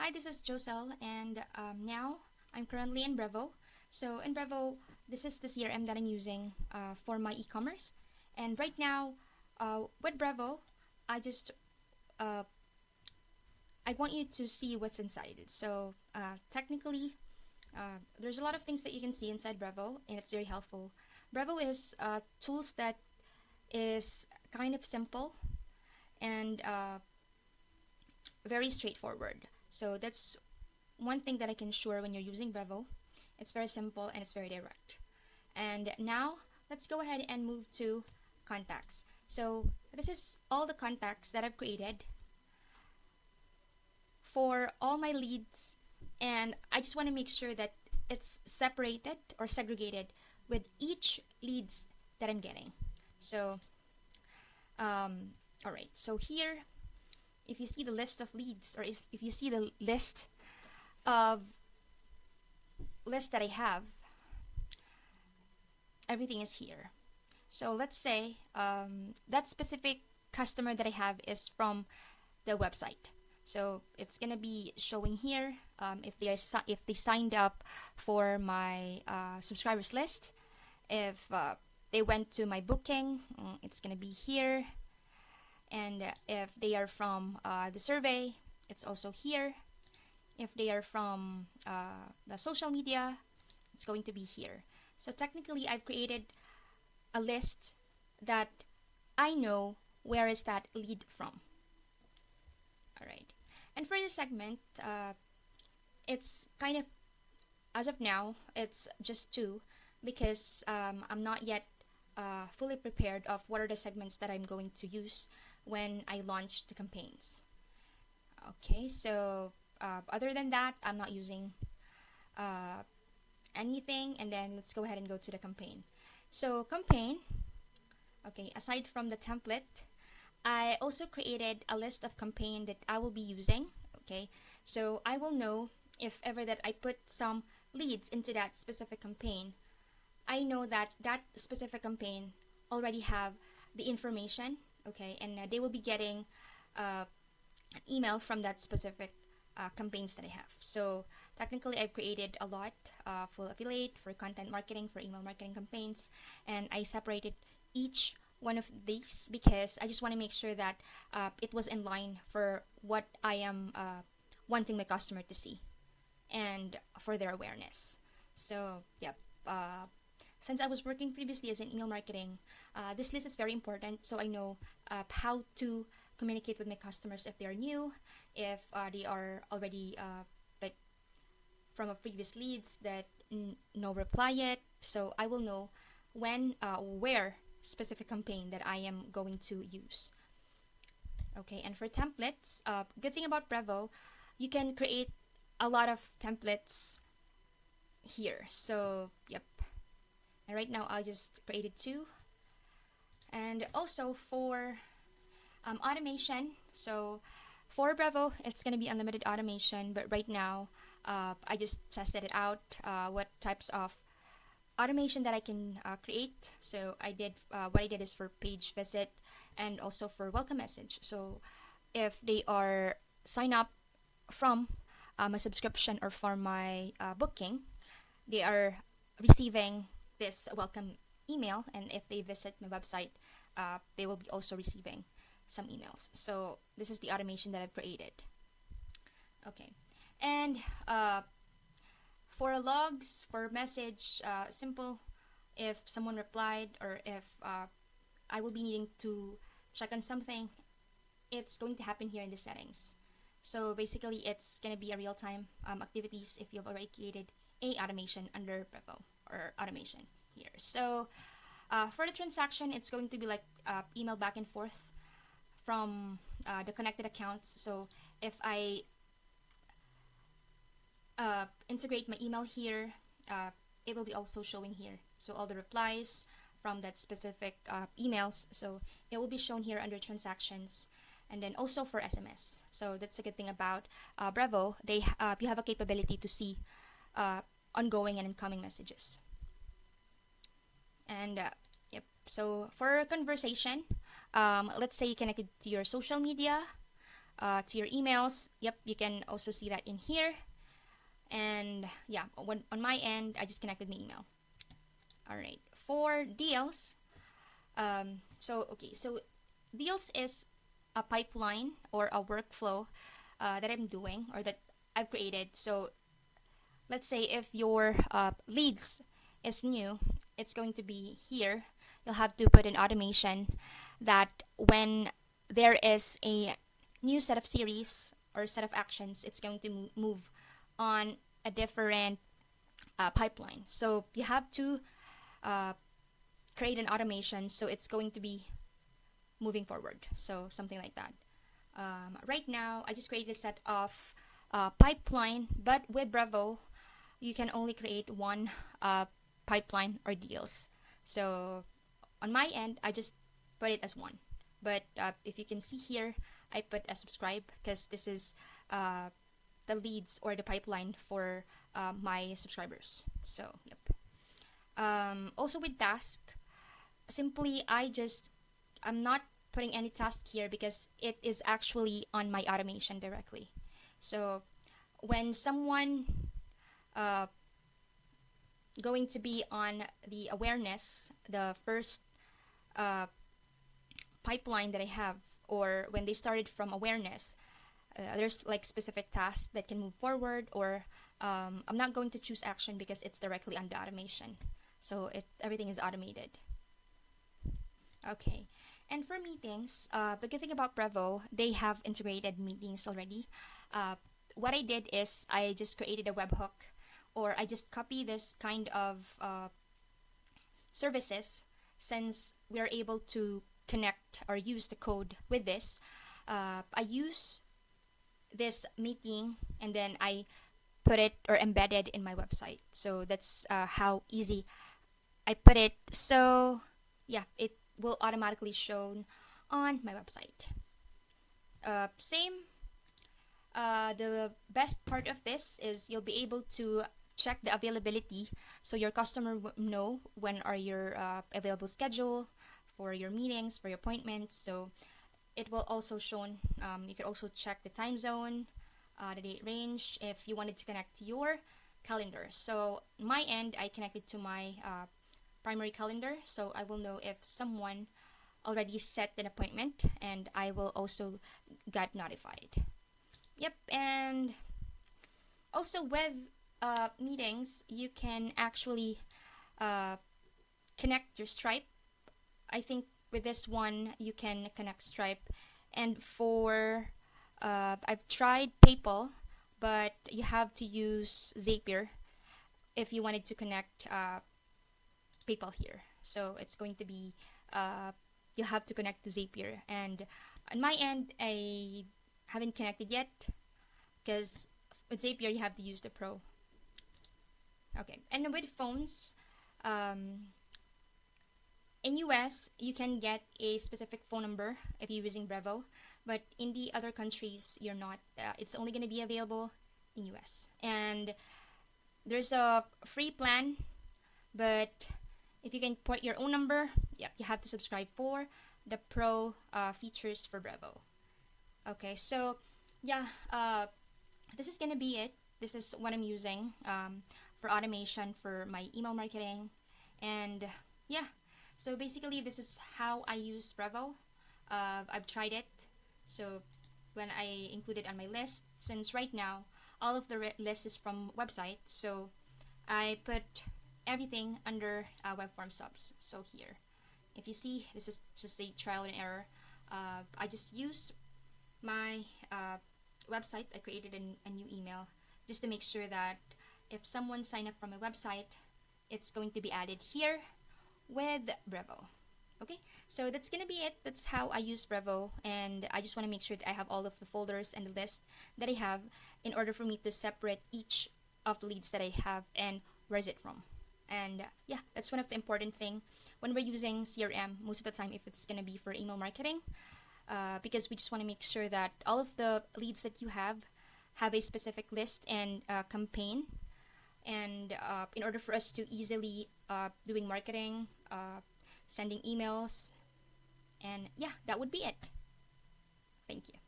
Hi, this is Joselle, and now I'm currently in Brevo. So in Brevo, this is the CRM that I'm using for my e-commerce. And right now, with Brevo, I just uh, I want you to see what's inside it. So technically, there's a lot of things that you can see inside Brevo, and it's very helpful. Brevo is tools that is kind of simple and very straightforward. So that's one thing that I can assure when you're using Brevo. It's very simple and it's very direct. And now let's go ahead and move to contacts. So this is all the contacts that I've created for all my leads, and I just want to make sure that it's separated or segregated with each leads that I'm getting. So all right, so here if you see the list of leads, or if you see the of list that I have, everything is here. So let's say that specific customer that I have is from the website. So it's gonna be showing here if they signed up for my subscribers list. If they went to my booking, it's gonna be here. And if they are from the survey, it's also here. If they are from the social media, it's going to be here. So technically, I've created a list that I know where is that lead from. All right. And for this segment, it's kind of, as of now, it's just two, because I'm not yet fully prepared of what are the segments that I'm going to use when I launch the campaigns. Okay, so other than that, I'm not using anything. And then let's go ahead and go to the campaign. So campaign, okay, aside from the template, I also created a list of campaign that I will be using. Okay, so I will know if ever that I put some leads into that specific campaign, I know that that specific campaign already have the information. Okay, and they will be getting an email from that specific campaigns that I have. So technically, I've created a lot for affiliate, for content marketing, for email marketing campaigns, and I separated each one of these because I just want to make sure that it was in line for what I am wanting my customer to see and for their awareness. So yep. Since I was working previously as an email marketing, this list is very important, so I know how to communicate with my customers if they are new, if they are already like from a previous leads that no reply yet. So I will know when, where specific campaign that I am going to use. Okay, and for templates, good thing about Brevo, you can create a lot of templates here. So yep. And right now I just created two. And also for automation, so for Brevo, it's going to be unlimited automation, but right now I just tested it out, what types of automation that I can create. So I did what I did is for page visit and also for welcome message. So if they are sign up from a subscription or for my booking, they are receiving this welcome email, and if they visit my website, they will be also receiving some emails. So this is the automation that I've created. Okay, and for logs, for message, simple. If someone replied or if I will be needing to check on something, it's going to happen here in the settings. So basically, it's going to be a real-time activities if you've already created a automation under Brevo or automation here. So for the transaction, it's going to be like email back and forth from the connected accounts. So if I integrate my email here, it will be also showing here. So all the replies from that specific emails, so it will be shown here under transactions. And then also for SMS. So that's a good thing about Brevo. You have a capability to see ongoing and incoming messages. And yep. So for conversation, let's say you connected to your social media. to your emails. Yep, you can also see that in here. And yeah, on my end, I just connected my email. All right, for deals, so deals is a pipeline or a workflow that I'm doing or that I've created. So let's say if your leads is new, it's going to be here. You'll have to put an automation that when there is a new set of series or set of actions, it's going to move on a different pipeline. So you have to uh, create an automation so it's going to be moving forward. So something like that. Right now, I just created a set of pipeline, but with Brevo, you can only create one pipeline or deals. So on my end, I just put it as one. But if you can see here, I put a subscribe because this is the leads or the pipeline for my subscribers. So, yep. Also with task, simply I'm not putting any task here because it is actually on my automation directly. So when someone going to be on the awareness, the first pipeline that I have, or when they started from awareness, there's like specific tasks that can move forward, or I'm not going to choose action because it's directly on the automation. So everything is automated. Okay. And for meetings, the good thing about Brevo, they have integrated meetings already. What I did is I just created a webhook, or I just copy this kind of services. Since we are able to connect or use the code with this, I use this meeting and then I put it or embedded in my website. So that's how easy I put it. So yeah, it will automatically shown on my website. The best part of this is you'll be able to check the availability, so your customer will know when are your available schedule for your meetings, for your appointments. So it will also shown. You could also check the time zone, the date range if you wanted to connect to your calendar. So my end, I connected to my primary calendar, so I will know if someone already set an appointment, and I will also get notified. Yep. And also with meetings, you can actually connect your Stripe. I think with this one you can connect Stripe, and for I've tried PayPal, but you have to use Zapier if you wanted to connect PayPal here. So it's going to be you'll have to connect to Zapier, and on my end I haven't connected yet because with Zapier you have to use the Pro. Okay, and with phones, in US you can get a specific phone number if you're using Brevo, but in the other countries you're not. It's only going to be available in US, and there's a free plan, but if you can port your own number, yep, you have to subscribe for the Pro features for Brevo. Okay, so yeah, this is gonna be it. This is what I'm using for automation for my email marketing, and yeah. So basically, this is how I use Brevo. I've tried it. So when I include it on my list, since right now all of the list is from website, so I put everything under web form subs. So here, if you see, this is just a trial and error. I just use my website. I created a new email just to make sure that if someone sign up from my website, it's going to be added here with Brevo. Okay, so that's gonna be it. That's how I use Brevo, and I just want to make sure that I have all of the folders and the list that I have in order for me to separate each of the leads that I have and where is it from. And yeah, that's one of the important thing when we're using CRM most of the time if it's gonna be for email marketing, because we just want to make sure that all of the leads that you have a specific list and campaign, and in order for us to easily doing marketing, sending emails, and yeah, that would be it. Thank you.